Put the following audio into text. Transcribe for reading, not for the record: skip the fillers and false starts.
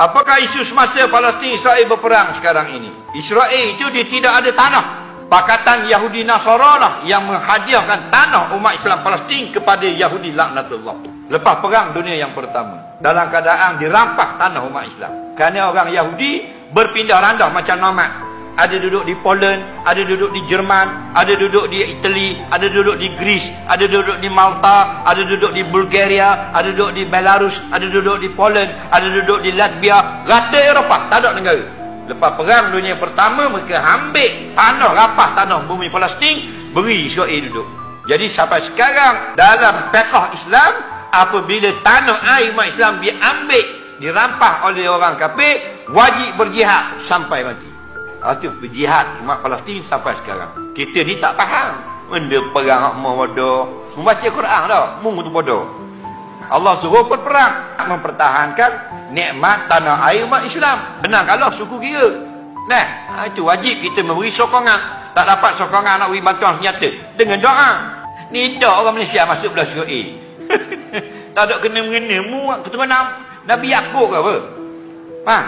Apakah isu semasa Palestin Israel berperang sekarang ini? Israel itu dia tidak ada tanah. Pakatan Yahudi Nasara lah yang menghadiahkan tanah umat Islam Palestin kepada Yahudi laknatullah. Lepas perang dunia yang pertama, dalam keadaan dirampas tanah umat Islam. Kerana orang Yahudi berpindah randah macam nomad. Ada duduk di Poland, ada duduk di Jerman, ada duduk di Itali, ada duduk di Greece, ada duduk di Malta, ada duduk di Bulgaria, ada duduk di Belarus, ada duduk di Poland, ada duduk di Latvia, rata Eropah, tak ada negara. Lepas perang dunia pertama, mereka ambil tanah, rapah tanah bumi Palestin, beri Israel duduk. Jadi sampai sekarang dalam fiqh Islam, apabila tanah air umat Islam diambil, dirampas oleh orang kafir, wajib berjihad sampai mati. Itu berjihad umat Palestin sampai sekarang. Kita ni tak faham. Benda perang mau bodoh. Membaca Quran dah. Mung tu bodoh. Allah suruh berperang, mempertahankan nikmat tanah air umat Islam. Benar kalau suku kira. Nah, itu wajib kita memberi sokongan. Tak dapat sokongan nak beri bantuan senjata dengan doa. Ni dah orang Malaysia masuk belah Israel. Tak ada kena-mengena mu ketemu Nabi Yaakob ke apa? Faham?